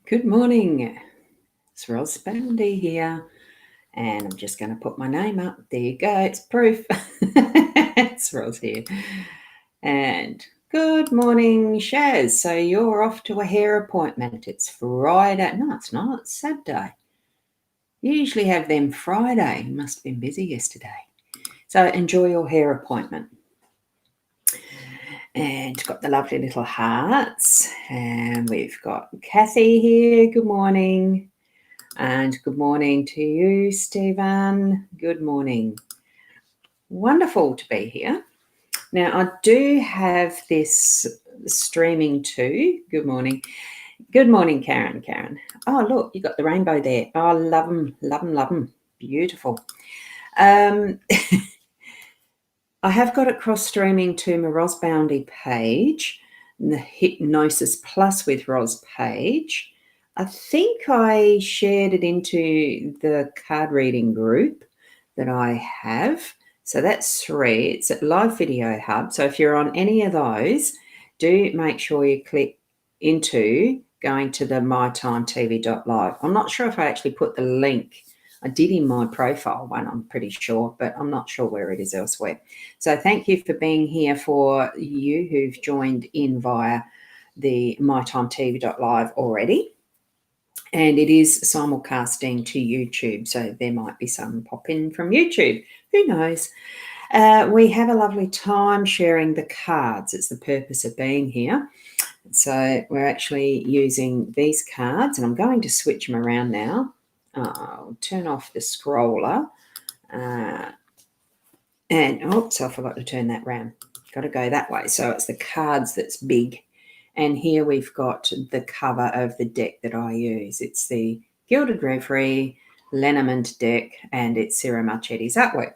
Good morning. It's Boundy here, and I'm just going to put my name up. There you go. It's proof. It's Ros here. And good morning, Shaz. So you're off to a hair appointment. It's Friday. No, it's not. It's Saturday. You usually have them Friday. You must have been busy yesterday. So enjoy your hair appointment. And got the lovely little hearts. And we've got Kathy here. Good morning. And good morning to you, Stephen. Good morning. Wonderful to be here. Now, I do have this streaming too. Good morning. Good morning, Karen. Oh, look, you got the rainbow there. Oh, love them, love them, love them. Beautiful. I have got it cross-streaming to my Ros Boundy page, the Hypnosis Plus with Ros page. I think I shared it into the card reading group that I have. So that's 3. It's at Live Video Hub. So if you're on any of those, do make sure you click into going to the mytimetv.live. I'm not sure if I actually put the link. I did in my profile one, I'm pretty sure, but I'm not sure where it is elsewhere. So thank you for being here for you who've joined in via the mytimetv.live already. And it is simulcasting to YouTube, so there might be some pop in from YouTube. Who knows? We have a lovely time sharing the cards. It's the purpose of being here. So we're actually using these cards, and I'm going to switch them around now. I'll turn off the scroller. And, oops, I forgot to turn that round. Got to go that way. So it's the cards that's big. And here we've got the cover of the deck that I use. It's the Gilded Reverie Lenormand deck, and it's Sarah Marchetti's artwork.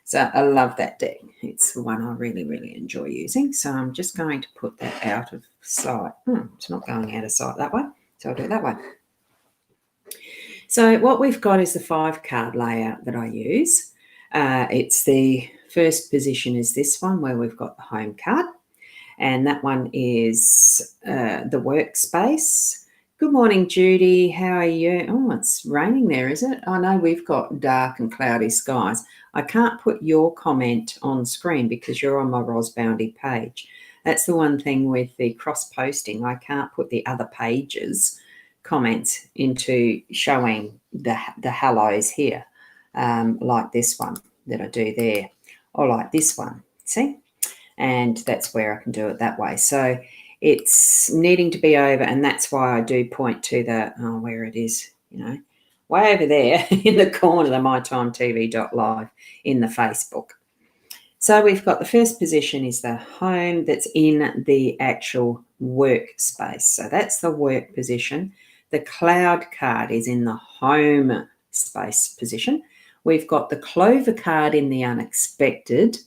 So I love that deck. It's the one I really, really enjoy using. So I'm just going to put that out of sight. It's not going out of sight that way, so I'll do it that way. So what we've got is the 5-card layout that I use. It's the first position is this one where we've got the home card. And that one is the workspace. Good morning, Judy. How are you? Oh, it's raining there, is it? I know we've got dark and cloudy skies. I can't put your comment on screen because you're on my Ros Boundy page. That's the one thing with the cross-posting. I can't put the other pages' comments into showing the hellos here, like this one that I do there, or like this one. See? And that's where I can do it that way. So it's needing to be over, and that's why I do point to the, where it is, way over there in the corner, the mytimetv.live in the Facebook. So we've got the first position is the home that's in the actual workspace. So that's the work position. The cloud card is in the home space position. We've got the clover card in the unexpected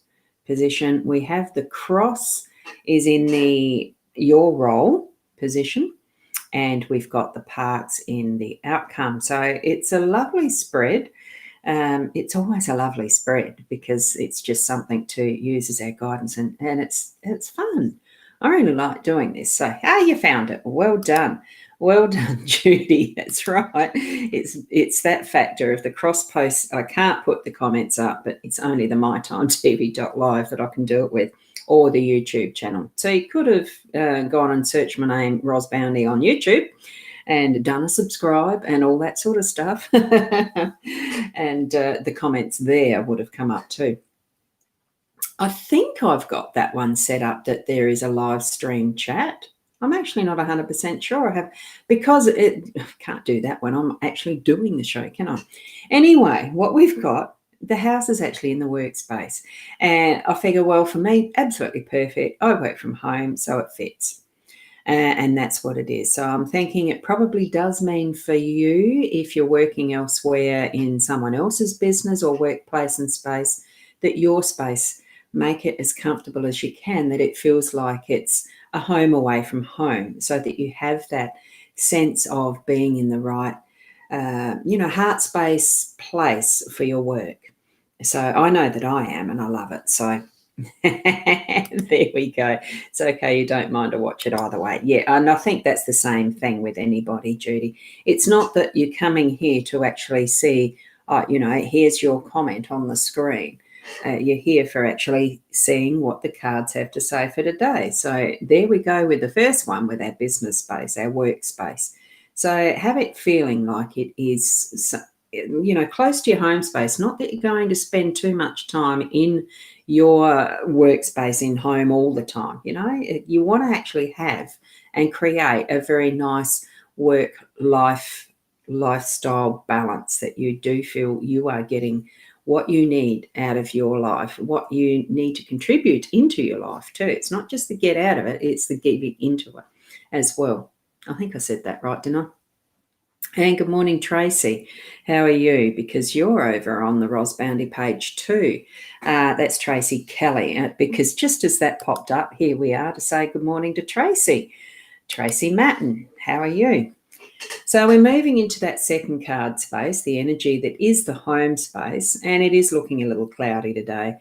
position. We have the cross is in the your role position, and we've got the parks in the outcome. So it's a lovely spread. It's always a lovely spread because it's just something to use as our guidance, and it's fun. I really like doing this. So, you found it. Well done. Well done, Judy. That's right. It's that factor of the cross posts. I can't put the comments up, but it's only the mytimetv.live that I can do it with, or the YouTube channel. So you could have gone and searched my name, Ros Boundy, on YouTube and done a subscribe and all that sort of stuff. And the comments there would have come up too. I think I've got that one set up that there is a live stream chat. I'm actually not 100% sure I have, because I can't do that when I'm actually doing the show, can I? Anyway, what we've got, the house is actually in the workspace. And I figure, well, for me, absolutely perfect. I work from home, so it fits. And that's what it is. So I'm thinking it probably does mean for you, if you're working elsewhere in someone else's business or workplace and space, that your space, make it as comfortable as you can, that it feels like it's a home away from home, so that you have that sense of being in the right, heart space place for your work. So I know that I am, and I love it. So There we go. It's okay, you don't mind to watch it either way. Yeah, and I think that's the same thing with anybody, Judy. It's not that you're coming here to actually see, here's your comment on the screen. You're here for actually seeing what the cards have to say for today. So there we go with the first one with our business space, our workspace. So have it feeling like it is, close to your home space. Not that you're going to spend too much time in your workspace in home all the time. You want to actually have and create a very nice work lifestyle balance, that you do feel you are getting what you need out of your life, what you need to contribute into your life too. It's not just the get out of it, it's the giving into it as well. I think I said that right, didn't I? And good morning, Tracy. How are you? Because you're over on the Boundy page too. That's Tracy Kelly. Because just as that popped up, here we are to say good morning to Tracy. Tracy Matten, how are you? So we're moving into that second card space, the energy that is the home space, and it is looking a little cloudy today.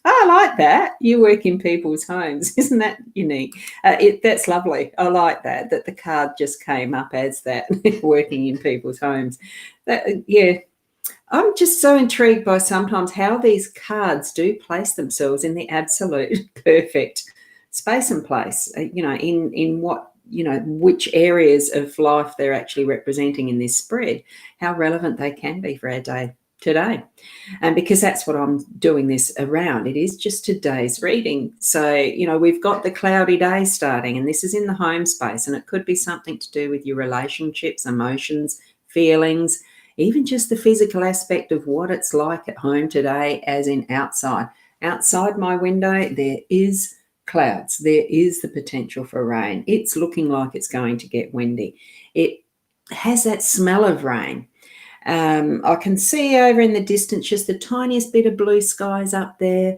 I like that. You work in people's homes. Isn't that unique? That's lovely. I like that the card just came up as that, working in people's homes. Yeah. I'm just so intrigued by sometimes how these cards do place themselves in the absolute perfect space and place, in what, which areas of life they're actually representing in this spread, how relevant they can be for our day today. And because that's what I'm doing this around, it is just today's reading. So, we've got the cloudy day starting, and this is in the home space, and it could be something to do with your relationships, emotions, feelings, even just the physical aspect of what it's like at home today, as in outside. Outside my window, there is clouds. There is the potential for rain. It's looking like it's going to get windy. It has that smell of rain. I can see over in the distance just the tiniest bit of blue skies up there,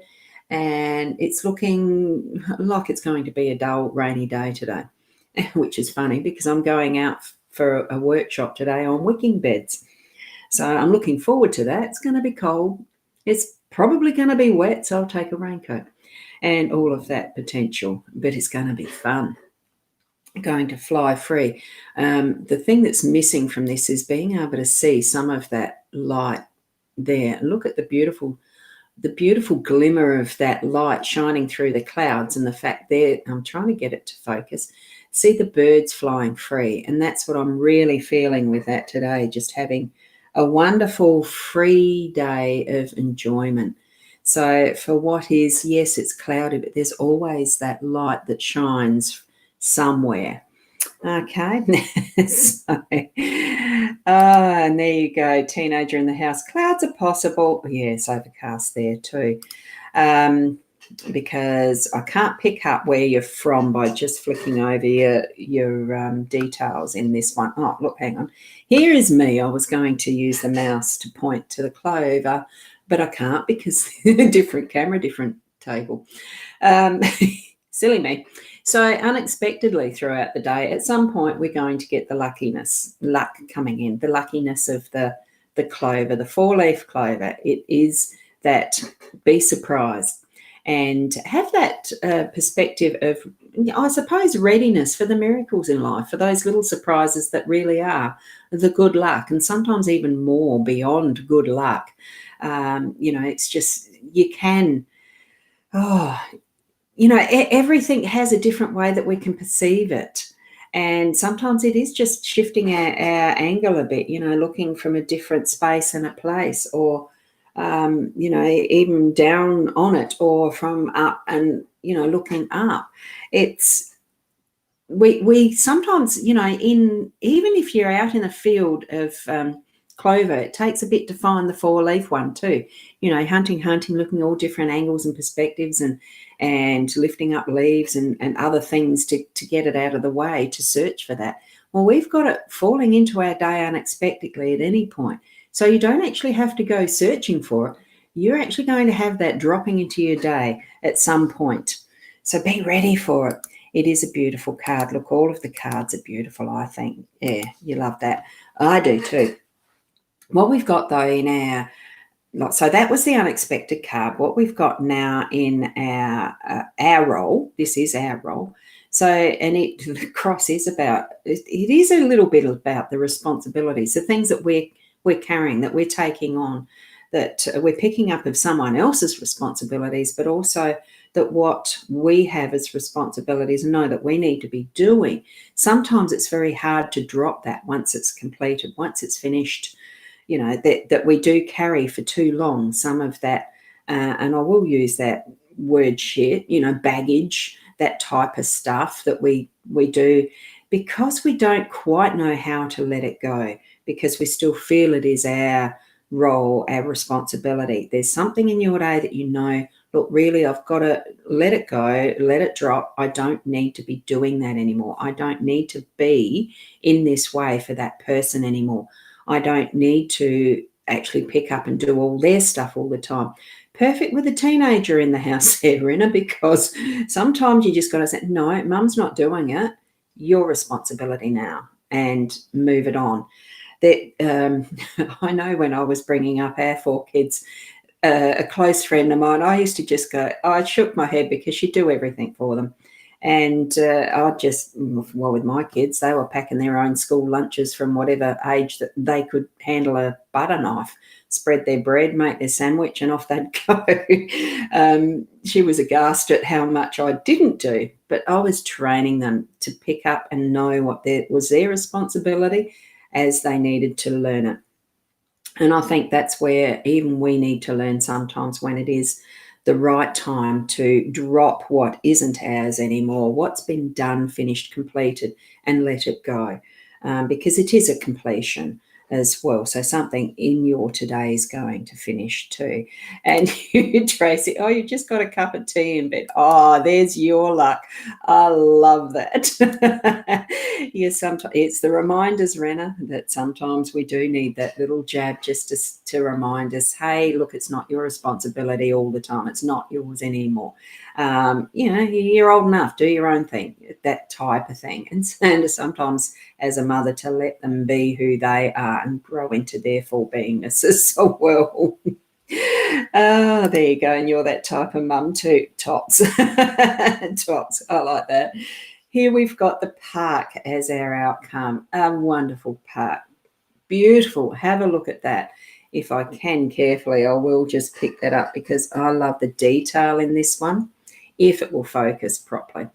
and it's looking like it's going to be a dull, rainy day today, which is funny because I'm going out for a workshop today on wicking beds. So I'm looking forward to that. It's going to be cold. It's probably going to be wet, so I'll take a raincoat and all of that potential, but it's going to be fun. Going to fly free. The thing that's missing from this is being able to see some of that light there. Look at the beautiful glimmer of that light shining through the clouds, and the fact there, I'm trying to get it to focus, see the birds flying free. And that's what I'm really feeling with that today, just having a wonderful free day of enjoyment. So for what is, yes, it's cloudy, but there's always that light that shines somewhere. Okay. And there you go. Teenager in the house. Clouds are possible. Yes, overcast there too. Because I can't pick up where you're from by just flicking over your details in this one. Oh, look, hang on. Here is me. I was going to use the mouse to point to the clover, but I can't because different camera, different table. Silly me. So unexpectedly throughout the day, at some point, we're going to get the luck coming in, the luckiness of the clover, the 4-leaf clover. It is that be surprised and have that perspective of, I suppose, readiness for the miracles in life, for those little surprises that really are the good luck, and sometimes even more beyond good luck. It's just, you can, everything has a different way that we can perceive it. And sometimes it is just shifting our angle a bit, looking from a different space and a place, or, even down on it, or from up and, looking up. It's, we sometimes, even if you're out in a field of clover, it takes a bit to find the 4-leaf one too. Hunting, looking at all different angles and perspectives, and lifting up leaves and other things to get it out of the way, to search for that. Well, we've got it falling into our day unexpectedly at any point. So you don't actually have to go searching for it. You're actually going to have that dropping into your day at some point. So be ready for it. It is a beautiful card. Look, all of the cards are beautiful, I think. Yeah, you love that. I do too. What we've got, though, in our So that was the unexpected card. What we've got now in our role, this is our role. So, and the cross is about, it is a little bit about the responsibilities, the things that we're carrying, that we're taking on, that we're picking up of someone else's responsibilities, but also that what we have as responsibilities and know that we need to be doing. Sometimes it's very hard to drop that once it's completed, once it's finished, that we do carry for too long, some of that, and I will use that word shit, baggage, that type of stuff that we do, because we don't quite know how to let it go, because we still feel it is our role, our responsibility. There's something in your day that look, really, I've got to let it go, let it drop. I don't need to be doing that anymore. I don't need to be in this way for that person anymore. I don't need to actually pick up and do all their stuff all the time. Perfect with a teenager in the house there, Rinna, because sometimes you just got to say, no, mum's not doing it. Your responsibility now, and move it on. That I know when I was bringing up our 4 kids, a close friend of mine, I used to just go, I shook my head because she'd do everything for them. And with my kids, they were packing their own school lunches from whatever age that they could handle a butter knife, spread their bread, make their sandwich, and off they'd go. She was aghast at how much I didn't do, but I was training them to pick up and know what was their responsibility as they needed to learn it. And I think that's where even we need to learn sometimes, when it is the right time to drop what isn't ours anymore, what's been done, finished, completed, and let it go, because it is a completion as well. So something in your today is going to finish too. And you, Tracy, you just got a cup of tea in bed. Oh, there's your luck. I love that. Sometimes it's the reminders, Renna, that sometimes we do need that little jab just to remind us, hey, look, it's not your responsibility all the time. It's not yours anymore. You're old enough, do your own thing, that type of thing. And sometimes as a mother, to let them be who they are and grow into their full beingness as well. Oh, there you go. And you're that type of mum too, Tops. Tops, I like that. Here we've got the park as our outcome. A wonderful park. Beautiful. Have a look at that. If I can carefully, I will just pick that up because I love the detail in this one, if it will focus properly.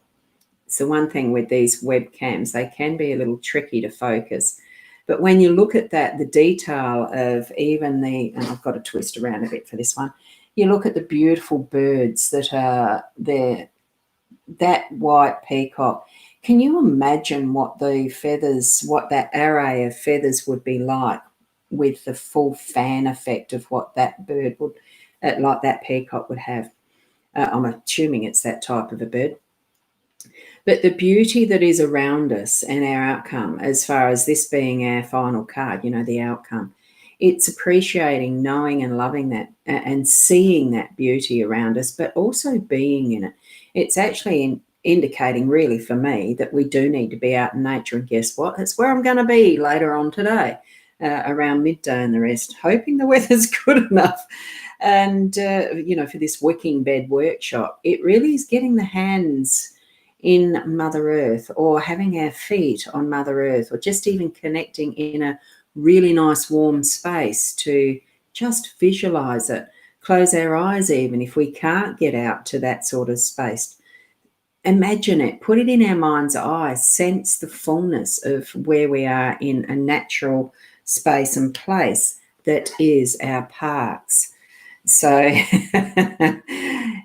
So one thing with these webcams, they can be a little tricky to focus. But when you look at that, the detail of even and I've got to twist around a bit for this one, you look at the beautiful birds that are there, that white peacock. Can you imagine what the feathers, what that array of feathers would be like with the full fan effect of what that bird would, like that peacock would have? I'm assuming it's that type of a bird. But the beauty that is around us and our outcome, as far as this being our final card, the outcome, it's appreciating, knowing and loving that and seeing that beauty around us, but also being in it. It's actually indicating, really, for me, that we do need to be out in nature. And guess what? That's where I'm going to be later on today, around midday and the rest, hoping the weather's good enough. And, for this wicking bed workshop, it really is getting the hands in Mother Earth, or having our feet on Mother Earth, or just even connecting in a really nice warm space to just visualize it. Close our eyes even if we can't get out to that sort of space. Imagine it, put it in our mind's eye, sense the fullness of where we are in a natural space and place that is our parks. So,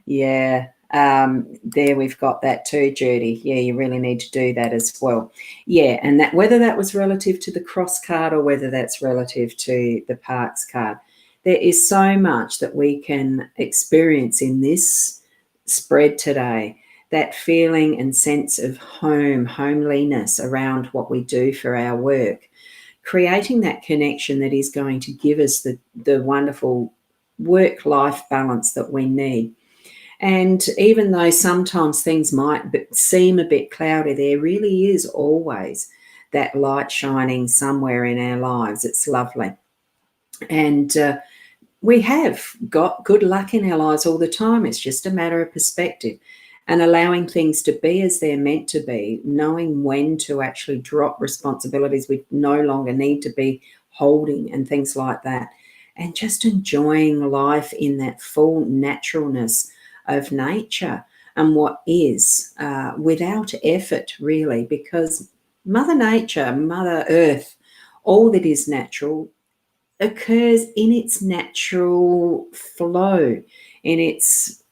yeah. There we've got that too, Judy. Yeah, you really need to do that as well. Yeah, and that, whether that was relative to the cross card or whether that's relative to the parks card, there is so much that we can experience in this spread today. That feeling and sense of homeliness around what we do for our work, creating that connection that is going to give us the wonderful work-life balance that we need. And even though sometimes things might seem a bit cloudy, there really is always that light shining somewhere in our lives. It's lovely. And we have got good luck in our lives all the time. It's just a matter of perspective and allowing things to be as they're meant to be, knowing when to actually drop responsibilities we no longer need to be holding and things like that, and just enjoying life in that full naturalness of nature and what is, without effort, really, because Mother Nature, Mother Earth, all that is natural occurs in its natural flow, in its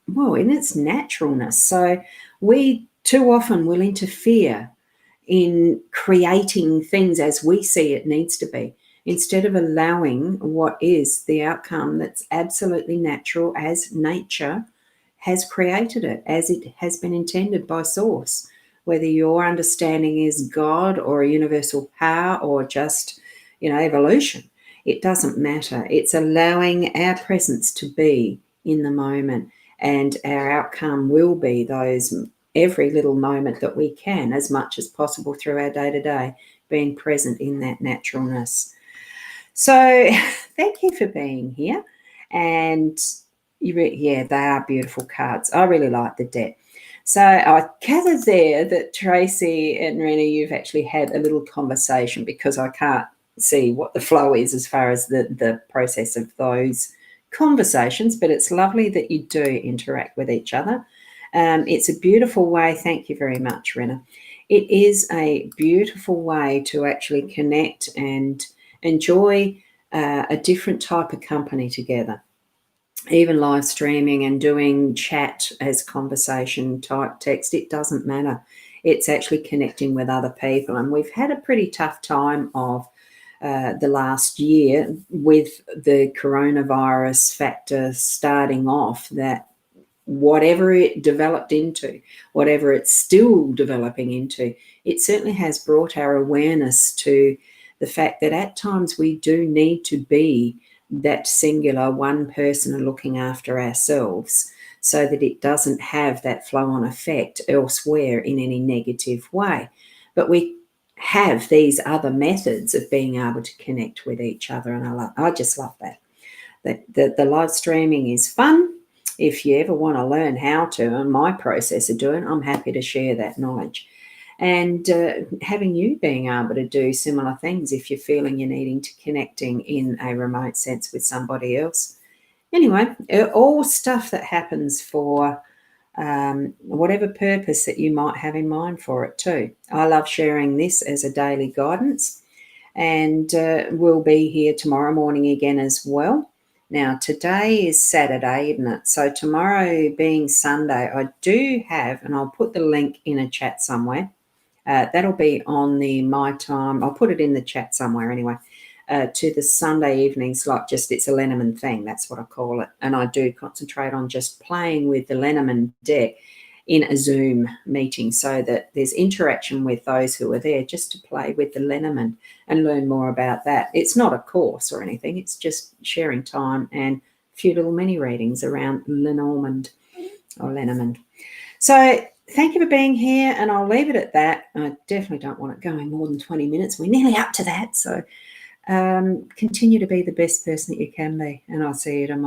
naturalness. So we too often will interfere in creating things as we see it needs to be, instead of allowing what is the outcome that's absolutely natural as nature has created it, as it has been intended by source. Whether your understanding is God or a universal power or just, evolution, it doesn't matter. It's allowing our presence to be in the moment, and our outcome will be those every little moment that we can, as much as possible through our day-to-day, being present in that naturalness. So thank you for being here. And yeah, they are beautiful cards. I really like the deck. So I gather there that Tracy and Rena, you've actually had a little conversation, because I can't see what the flow is as far as the process of those conversations, but it's lovely that you do interact with each other. It's a beautiful way. Thank you very much, Rena. It is a beautiful way to actually connect and enjoy a different type of company together. Even live streaming and doing chat as conversation type text, it doesn't matter. It's actually connecting with other people. And we've had a pretty tough time of the last year with the coronavirus factor starting off, that whatever it developed into, whatever it's still developing into, it certainly has brought our awareness to the fact that at times we do need to be that singular one person looking after ourselves, so that it doesn't have that flow-on effect elsewhere in any negative way. But we have these other methods of being able to connect with each other, and I just love that. The live streaming is fun. If you ever want to learn how to, and my process of doing, I'm happy to share that knowledge. And having you being able to do similar things if you're feeling you're needing to connecting in a remote sense with somebody else. Anyway, all stuff that happens for whatever purpose that you might have in mind for it too. I love sharing this as a daily guidance, and we'll be here tomorrow morning again as well. Now, today is Saturday, isn't it? So tomorrow being Sunday, I do have, and I'll put the link in a chat somewhere. That'll be on the My Time. I'll put it in the chat somewhere anyway. To the Sunday evenings, like just it's a Lenormand thing. That's what I call it. And I do concentrate on just playing with the Lenormand deck in a Zoom meeting, so that there's interaction with those who are there, just to play with the Lenormand and learn more about that. It's not a course or anything. It's just sharing time and a few little mini readings around Lenormand or Lenormand. So thank you for being here, and I'll leave it at that. I definitely don't want it going more than 20 minutes. We're nearly up to that. So continue to be the best person that you can be, and I'll see you tomorrow.